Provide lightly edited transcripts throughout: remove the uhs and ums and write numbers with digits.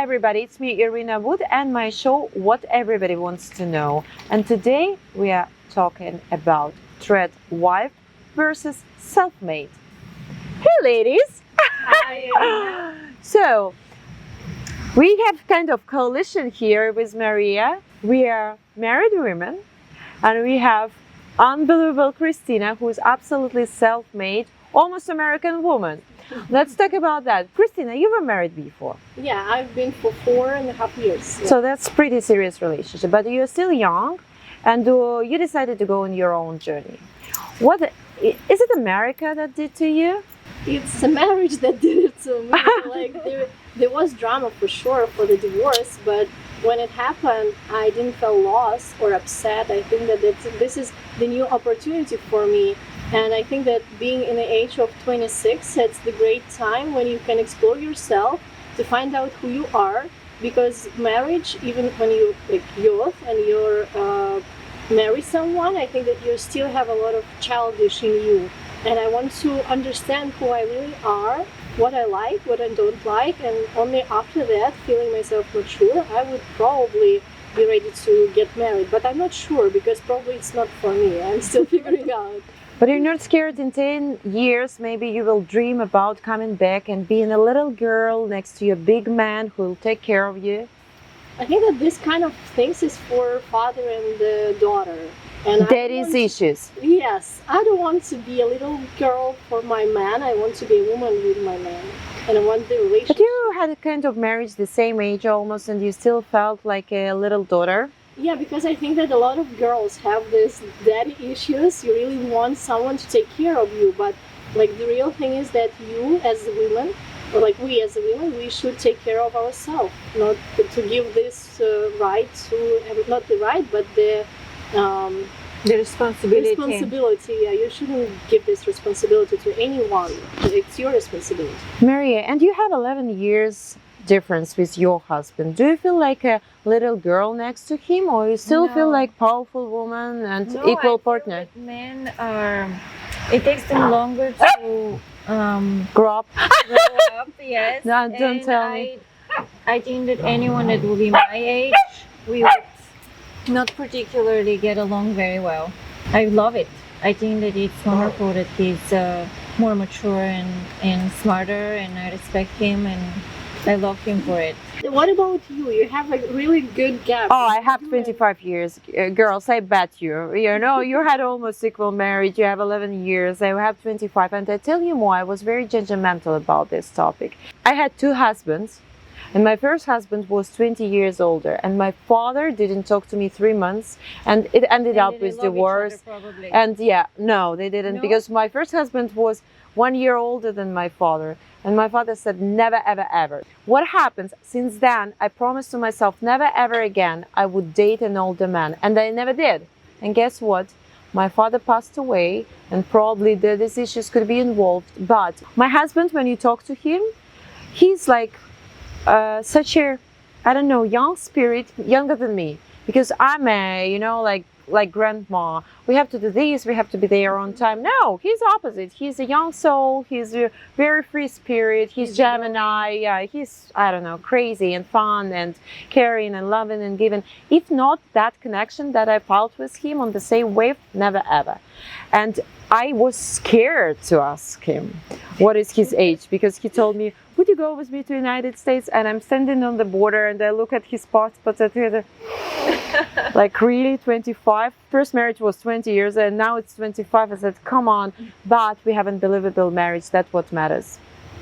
everybody, it's me Iryna Wood and my show What Everybody Wants to Know. And today we are talking about tradwife versus self-made. Hey ladies! Hi. So we have kind of coalition here with Maria. We are married women and we have unbelievable Christina, who is absolutely self-made, almost American woman. Let's talk about that. Christina, you were married before. Yeah, I've been for 4.5 years. Yeah. So that's pretty serious relationship, but you're still young and you decided to go on your own journey. What is it America that did to you? It's a marriage that did it to me. Like there was drama for sure for the divorce, but when it happened, I didn't feel lost or upset. I think that this is the new opportunity for me. And I think that being in the age of 26, it's the great time when you can explore yourself to find out who you are. Because marriage, even when you're like youth and you're marry someone, I think that you still have a lot of childish in you. And I want to understand who I really are, what I like, what I don't like, and only after that, feeling myself mature, I would probably be ready to get married. But I'm not sure because probably it's not for me. I'm still figuring out. But you're not scared in 10 years, maybe you will dream about coming back and being a little girl next to a big man who will take care of you? I think that this kind of things is for father and daughter. And Daddy's issues. Yes, I don't want to be a little girl for my man. I want to be a woman with my man. And I want the relationship. But you had a kind of marriage the same age almost and you still felt like a little daughter? Yeah, because I think that a lot of girls have this daddy issues. You really want someone to take care of you, but like the real thing is that you as a woman, or like we as a women, we should take care of ourselves, not to give this right to, not the right, but the responsibility. Responsibility. Yeah, you shouldn't give this responsibility to anyone. It's your responsibility. Maria, and you have 11 years difference with your husband. Do you feel like a little girl next to him, or you still feel like powerful woman and equal partner? Men are. It takes them longer to grow up. grow up. Yes. No, don't And tell me. I think that anyone that will be my age, we would not particularly get along very well. I love it. I think that it's wonderful that he's more mature and smarter, and I respect him and I love him for it. What about you? You have a really good gap. Oh, I have 25 years. Girls, I bet you. You know, you had almost equal marriage. You have 11 years. I have 25. And I tell you more, I was very judgmental about this topic. I had 2 husbands. And my first husband was 20 years older. And my father didn't talk to me 3 months. And it ended up with divorce. And yeah, no, they didn't. No? Because my first husband was 1 year older than my father. And my father said, never, ever, ever. What happens? Since then, I promised to myself, never, ever again, I would date an older man. And I never did. And guess what? My father passed away, and probably these issues could be involved. But my husband, when you talk to him, he's like such a, I don't know, young spirit, younger than me. Because I'm a, you know, like grandma, we have to do this, we have to be there on time. No, he's opposite. He's a young soul, he's a very free spirit, he's Gemini, yeah, he's, I don't know, crazy and fun and caring and loving and giving. If not that connection that I felt with him on the same wave, never ever. And I was scared to ask him what is his age, because he told me, would you go with me to the United States? And I'm standing on the border and I look at his passport and like, really, 25? First marriage was 20 years and now it's 25. I said, come on, but we have an unbelievable marriage. That's what matters,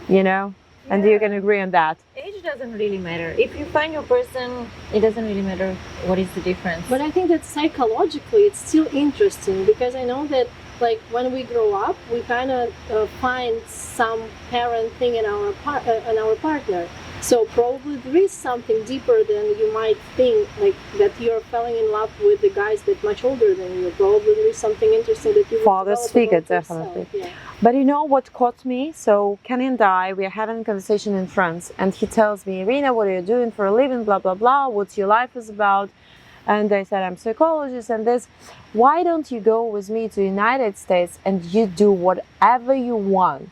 you know? And you can agree on that. Age doesn't really matter. If you find your person, it doesn't really matter what is the difference. But I think that psychologically it's still interesting, because I know that like when we grow up, we kind of find some parent thing in our partner. So probably there is something deeper than you might think, like that you're falling in love with the guys that much older than you. Probably there is something interesting that you father's figure, definitely. Yeah. But you know what caught me? So Kenny and I, we are having a conversation in France, and he tells me, Iryna, what are you doing for a living? Blah blah blah. What's your life is about? And I said, I'm a psychologist and this. Why don't you go with me to the United States and you do whatever you want?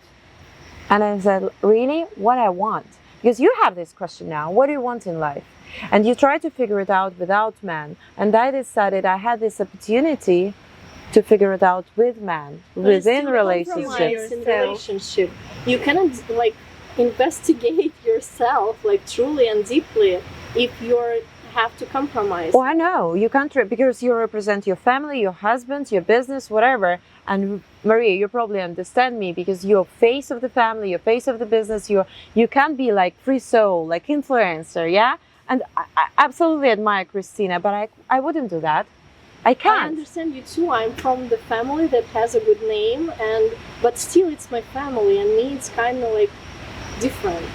And I said, really? What I want? because you have this question now, what do you want in life? And you try to figure it out without men. And I decided I had this opportunity to figure it out with men, within relationship. In relationship. You cannot like investigate yourself like truly and deeply if you're have to compromise. Oh, I know. You can't, because you represent your family, your husband, your business, whatever. And Maria, you probably understand me because you're face of the family, you're face of the business. You can't be like free soul, like influencer, yeah? And I absolutely admire Christina, but I wouldn't do that. I can't. I understand you too. I'm from the family that has a good name, but still it's my family, and me it's kind of like different.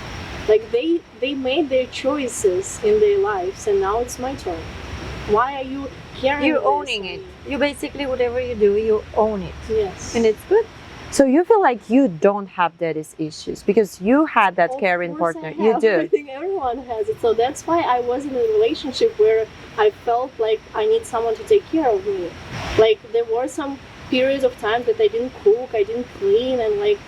Like they made their choices in their lives, and now it's my turn. Why are you carrying You're this? owning it. You basically, whatever you do, you own it. Yes. And it's good. So you feel like you don't have daddy's issues because you had that Of caring course partner. I You have. do. I think everyone has it. So that's why I was in a relationship where I felt like I need someone to take care of me. Like there were some periods of time that I didn't cook, I didn't clean, and like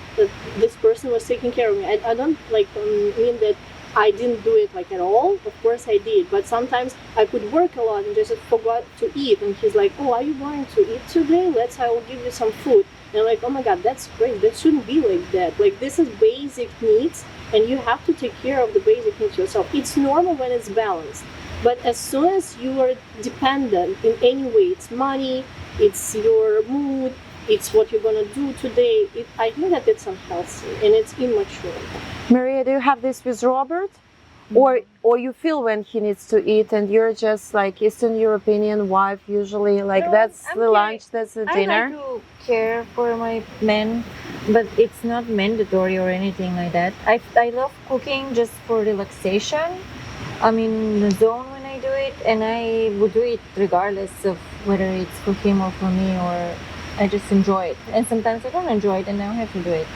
this person was taking care of me. I don't like mean that I didn't do it like at all. Of course I did, but sometimes I could work a lot and just forgot to eat. And he's like, "Oh, are you going to eat today? I will give you some food." And I'm like, "Oh my God, that's great. That shouldn't be like that. Like this is basic needs, and you have to take care of the basic needs yourself. It's normal when it's balanced, but as soon as you are dependent in any way, it's money, it's your mood, it's what you're gonna do today. I think that it's unhealthy and it's immature." Maria, do you have this with Robert? Or you feel when he needs to eat and you're just like Eastern European wife usually, like No, that's I'm the okay. lunch, that's the dinner? I like to care for my men, but it's not mandatory or anything like that. I love cooking just for relaxation. I'm in the zone when I do it, and I would do it regardless of whether it's for him or for me, or I just enjoy it. And sometimes I don't enjoy it and I don't have to do it.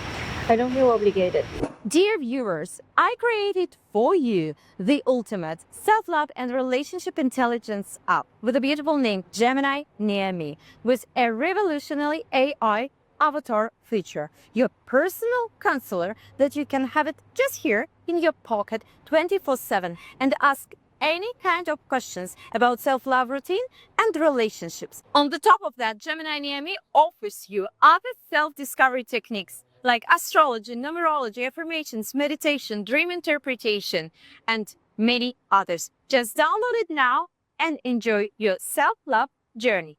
I don't feel obligated. Dear viewers, I created for you the ultimate self-love and relationship intelligence app with a beautiful name, Gemini Near Me, with a revolutionary AI avatar feature, your personal counselor that you can have it just here in your pocket 24/7 and ask any kind of questions about self-love routine and relationships. On the top of that, Gemini Near Me offers you other self-discovery techniques like astrology, numerology, affirmations, meditation, dream interpretation, and many others. Just download it now and enjoy your self-love journey.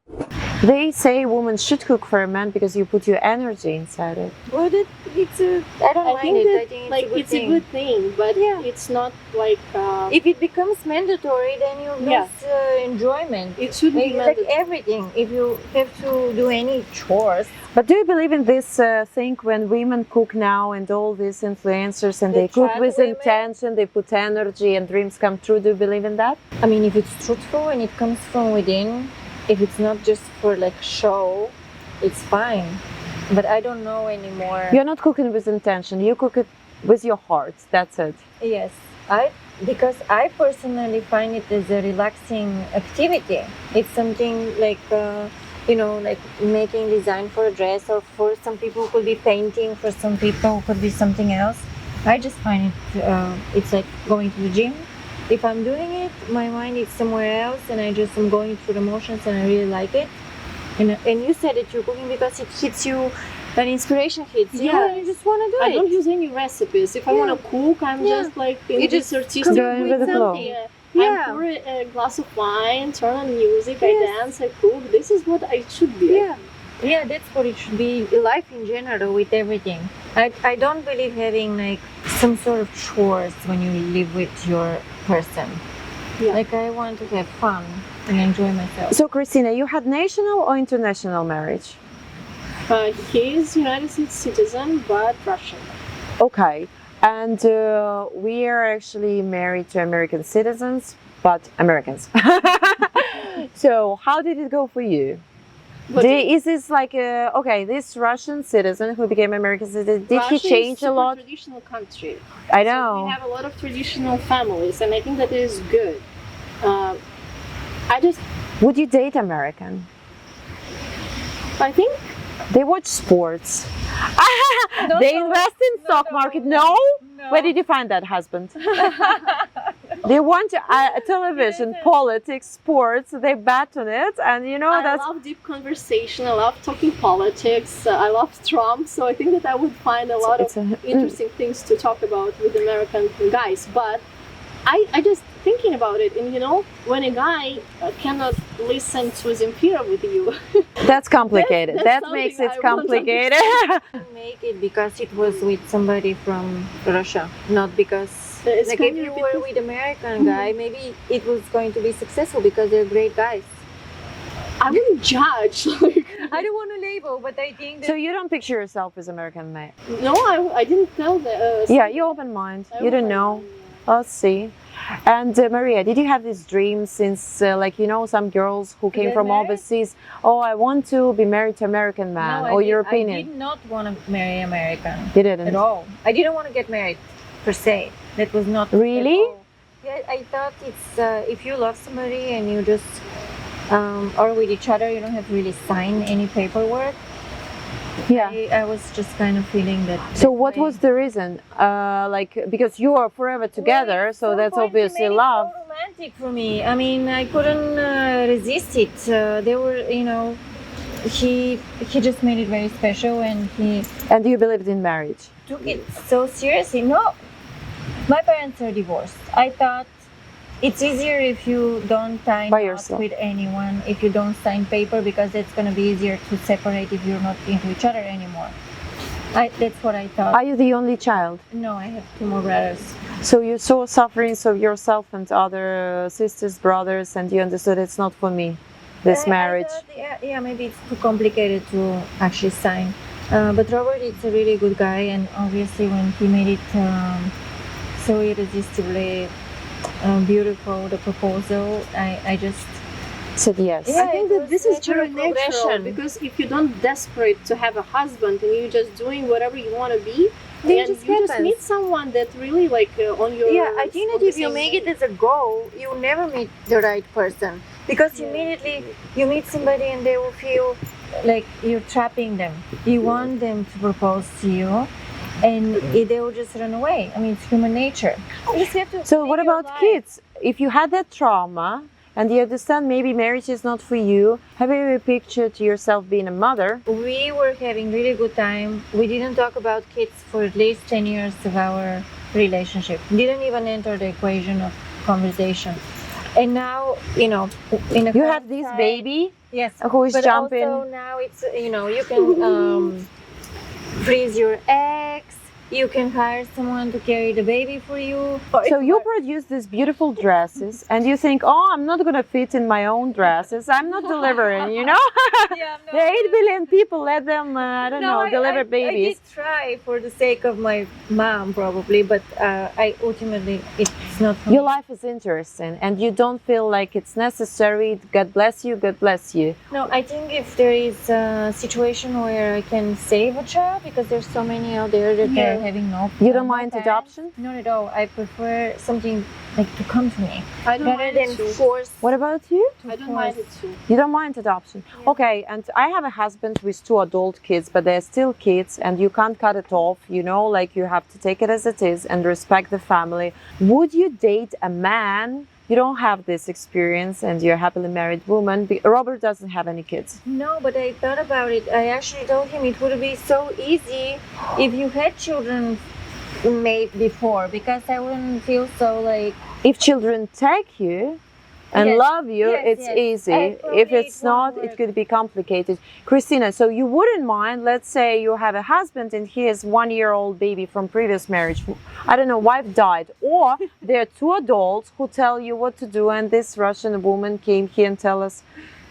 They say women should cook for a man because you put your energy inside it. Well, I don't mind think it. that, I think like it's a good thing. but Yeah. it's not like If it becomes mandatory, then you lose Yeah. enjoyment. it shouldn't be Like mandatory. everything, if you have to do any chores, But do you believe in this thing when women cook now and all these influencers and The they cook trad with women? intention, they put energy and dreams come true? Do you believe in that? I mean, if it's truthful and it comes from within, if it's not just for like show, it's fine. But I don't know anymore. You're not cooking with intention, you cook it with your heart, that's it. Yes, because I personally find it as a relaxing activity. It's something like like making design for a dress, or for some people it could be painting, for some people it could be something else. I just find it it's like going to the gym. If I'm doing it, my mind is somewhere else, and I'm going through the motions, and I really like it. And you said that you're cooking because it hits you, an inspiration hits you, Yeah. and you just want to do I it. don't use any recipes. If I want to cook, I'm Yeah. just like in You this just artistic Going with the flow. Yeah. Yeah. I pour a glass of wine, turn on music, I Yes. dance, I cook. This is what I should be. Yeah, that's what it should be. Life in general, with everything. I don't believe having like some sort of chores when you live with your person. Yeah. Like I want to have fun and enjoy myself. So Christina, you had national or international marriage? He's United States citizen, but Russian. Okay, and we are actually married to American citizens, but Americans. So how did it go for you? But Is this like this Russian citizen who became American citizen? Did he Russia change is a super lot? traditional country. I So know. we have a lot of traditional families, and I think that is good. Would you date American? I think They watch sports. They invest in stock market. No? No. Where did you find that husband? They want television, politics, sports. They bet on it, and you know I that's. love deep conversation. I love talking politics. I love Trump. So I think that I would find a lot of interesting things to talk about with American guys. But I just thinking about it, and you know, when a guy cannot listen to Zemfira with you, That's complicated. That's that something makes it I won't complicated. Make it because it was with somebody from Russia, not because It's like kind if of you because- were with American guy, maybe it was going to be successful because they're great guys. I wouldn't judge. Like, I don't want to label, but I think that So you don't picture yourself as American mate? no, I didn't tell that. Yeah, you open mind. You don't know. Let's see. And Maria, did you have this dream since, like, you know, some girls who came get from married? overseas? Oh, I want to be married to American man No, or I European. did not want to marry American You didn't. at all. I didn't want to get married per se. That was not Really? at all. Yeah, I thought it's if you love somebody and you just are with each other, you don't have to really sign any paperwork. Yeah. I was just kind of feeling that. So what was the reason? Like, because you are forever together, so that's obviously love. So romantic for me. I mean, I couldn't resist it. They were, you know, he just made it very special, and he And you believed in marriage. took it so seriously. No, my parents are divorced. I thought it's easier if you don't tie By knots yourself. with anyone, if you don't sign paper, because it's going to be easier to separate if you're not into each other anymore. That's what I thought. Are you the only child? No, I have 2 more brothers. So you saw sufferings of yourself and other sisters, brothers, and you understood it's not for me, this I marriage. thought, yeah, maybe it's too complicated to actually sign. But Robert is a really good guy, and obviously when he made it so irresistibly beautiful, the proposal, I just Said yes. Yeah, I think it that was this is very natural natural progression. because if you don't desperate to have a husband and you're just doing whatever you want to be, Then and just you just happens. meet someone that really like on your yeah, I think on that the if you same make it page. as a goal, you never meet the right person, because Yeah. immediately you meet somebody and they will feel like you're trapping them. You want them to propose to you, and they will just run away. I mean, it's human nature. You just have to So live what your about life. kids? If you had that trauma and you understand maybe marriage is not for you, have you ever pictured yourself being a mother? We were having really good time. We didn't talk about kids for at least 10 years of our relationship. Didn't even enter the equation of conversation. And now, you know, in a You have this time- baby Yes, who is but jumping. also now it's, you know, you can freeze your eggs. You can hire someone to carry the baby for you. So you produce these beautiful dresses and you think, oh, I'm not going to fit in my own dresses. I'm not delivering, you know? Yeah, no, There are 8 billion people, let them, I don't know, deliver babies. I did try for the sake of my mom, probably, but I ultimately, it's not for Your me. life is interesting and you don't feel like it's necessary. God bless you, God bless you. No, I think if there is a situation where I can save a child, because there's so many out there that Yeah. are having no. You don't no mind parents. adoption? Not at all. I prefer something like to come to me I don't rather mind than it too. force. What about you? to I don't mind it force. too. You don't mind adoption? Yeah. Okay, and I have a husband with 2 adult kids, but they're still kids and you can't cut it off, you know, like you have to take it as it is and respect the family. Would you date a man? You don't have this experience and you're a happily married woman. Robert doesn't have any kids. No, but I thought about it. I actually told him it would be so easy if you had children made before, because I wouldn't feel so like. If children take you and Yes, love you, yes, it's yes. easy. Probably If it's it won't not, work. it could be complicated. Christina, so you wouldn't mind, let's say you have a husband and he has 1-year-old baby from previous marriage. I don't know, wife died. Or there are 2 adults who tell you what to do and this Russian woman came here and tell us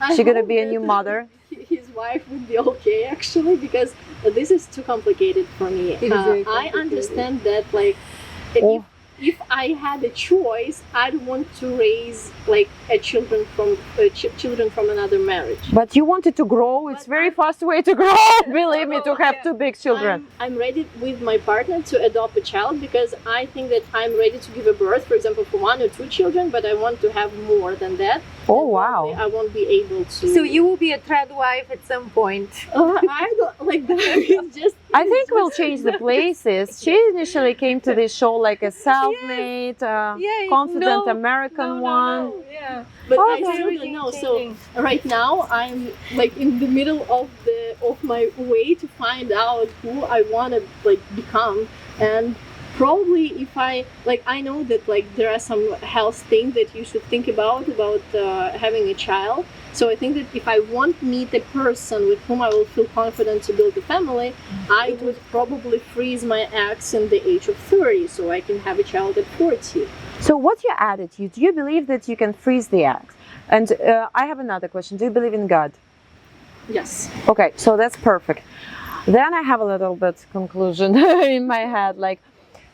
I she's gonna hope be a that new mother. His wife would be okay, actually, because this is too complicated for me. It is very I complicated. understand that, like, Oh. if I had a choice, I'd want to raise like a children from another marriage. But you wanted to grow. It's But very I'm- fast way to grow. Believe me, to have 2 big children. I'm ready with my partner to adopt a child because I think that I'm ready to give a birth, for example, for 1 or 2 children, but I want to have more than that. Oh, And wow. probably I won't be able to. So you will be a tradwife at some point. I don't like that. It's just. I it's think we'll just- change the places. She initially came to this show like a self-made, confident American one. Yeah. But Oh, I okay. don't really know. So right now I'm like in the middle of my way to find out who I want to like become, and probably if I know that like there are some health things that you should think about having a child. So I think that if I won't meet a person with whom I will feel confident to build a family, I would probably freeze my eggs in the age of 30, so I can have a child at 40. So what's your attitude? Do you believe that you can freeze the eggs? And I have another question. Do you believe in God? Yes. Okay, so that's perfect. Then I have a little bit conclusion in my head, like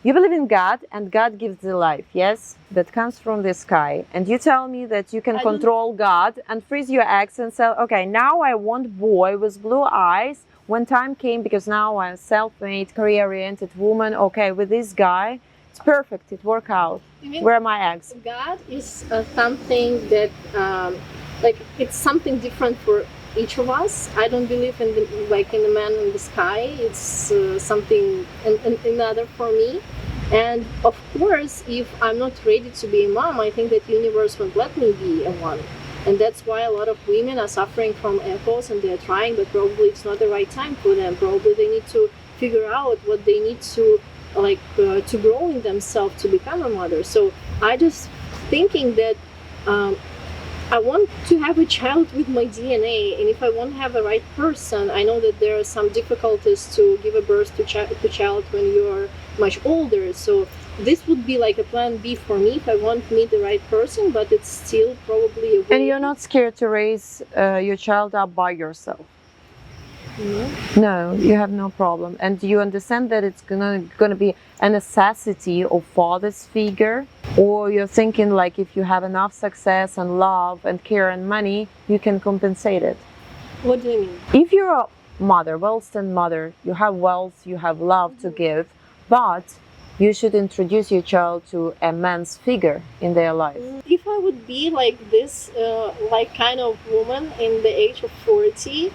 you believe in God and God gives the life, yes, that comes from the sky. And you tell me that you can I don't- control God and freeze your eggs and say, okay, now I want boy with blue eyes. When time came, because now I'm a self-made, career-oriented woman, okay, with this guy, it's perfect, it worked out. Even Where are my eggs? God is something that, like, it's something different for each of us. I don't believe in the man in the sky. It's something another for me. And of course, if I'm not ready to be a mom, I think that universe won't let me be a one. And that's why a lot of women are suffering from echoes and they're trying, but probably it's not the right time for them. Probably they need to figure out what they need to to grow in themselves to become a mother. So I just thinking that I want to have a child with my DNA, and if I won't have the right person, I know that there are some difficulties to give a birth to child when you're much older. So this would be like a plan B for me if I won't meet the right person, but it's still probably a way. And you're not scared to raise your child up by yourself? No. No, you have no problem. And you understand that it's gonna be a necessity of father's figure? Or you're thinking like if you have enough success and love and care and money, you can compensate it? What do you mean? If you're a mother, well-stand mother, you have wealth, you have love to give, but you should introduce your child to a man's figure in their life. If I would be like this, like kind of woman in the age of 40,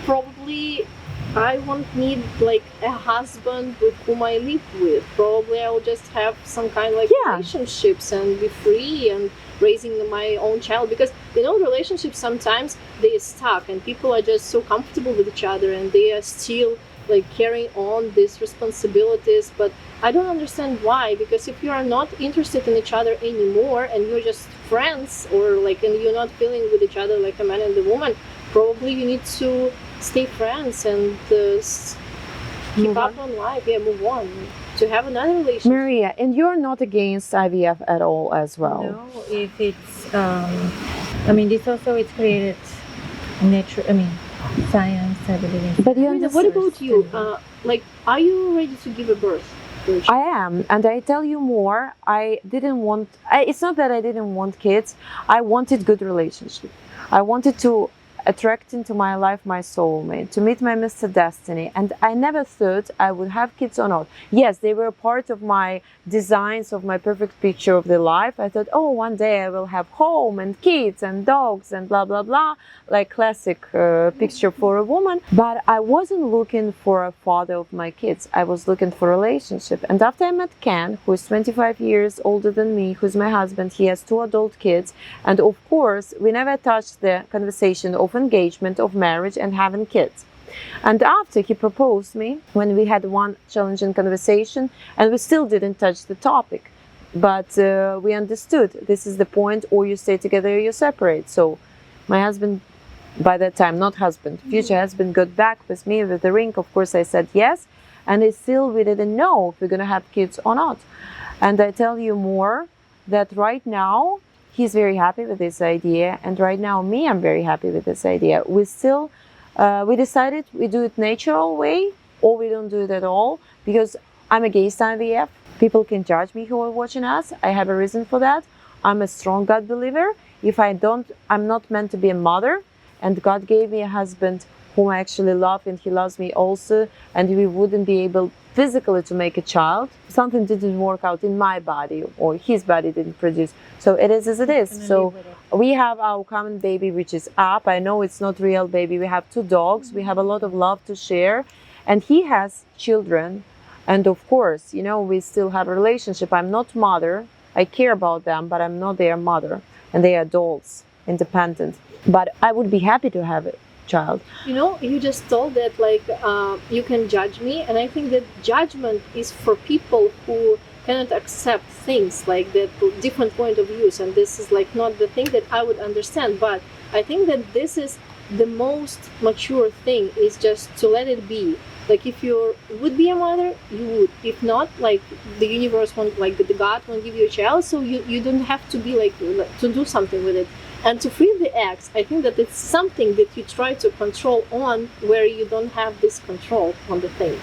probably I won't need like a husband with whom I live with. Probably I'll just have some kind of like relationships and be free and raising my own child, because relationships sometimes they stuck and people are just so comfortable with each other and they are still like carrying on these responsibilities. But I don't understand why, because if you are not interested in each other anymore and you're just friends, or like and you're not feeling with each other like a man and a woman, probably you need to stay friends and keep up on life, move on, to have another relationship. Maria, and you're not against IVF at all as well? No, if it's, this also it's created science, I believe in. But you What understand. about you? Are you ready to give a birth? I am, and I tell you more. It's not that I didn't want kids. I wanted good relationship. I wanted to attract into my life my soulmate, to meet my Mr. Destiny, and I never thought I would have kids or not. Yes, they were part of my designs of my perfect picture of the life. I thought, oh, one day I will have home and kids and dogs and blah blah blah, like classic picture for a woman. But I wasn't looking for a father of my kids. I was looking for a relationship. And after I met Ken, who is 25 years older than me, who's my husband, he has 2 adult kids, and of course we never touched the conversation of engagement, of marriage and having kids. And after he proposed me, when we had one challenging conversation, and we still didn't touch the topic, but we understood this is the point: or you stay together or you separate. So my husband, by that time, not husband, future husband, got back with me with the ring. Of course I said yes, and we didn't know if we're gonna have kids or not. And I tell you more, that right now he's very happy with this idea, and right now I'm very happy with this idea. We still we decided we do it natural way, or we don't do it at all, because I'm against IVF. People can judge me who are watching us. I have a reason for that. I'm a strong God believer. If I'm not meant to be a mother, and God gave me a husband whom I actually love, and he loves me also, and we wouldn't be able physically to make a child. Something didn't work out in my body, or his body didn't produce. So it is as it is. So we have our common baby, which is up. I know it's not real baby. We have 2 dogs. We have a lot of love to share, and he has children. And of course, you know, we still have a relationship. I'm not mother. I care about them, but I'm not their mother. And they are adults, independent. But I would be happy to have a child. You know, you just told that like you can judge me, and I think that judgment is for people who cannot accept things like that different point of views, and this is like not the thing that I would understand. But I think that this is the most mature thing, is just to let it be. Like if you would be a mother, you would. If not, like the universe won't, like the God won't give you a child, so you don't have to be like to do something with it. And to free the eggs, I think that it's something that you try to control on, where you don't have this control on the things.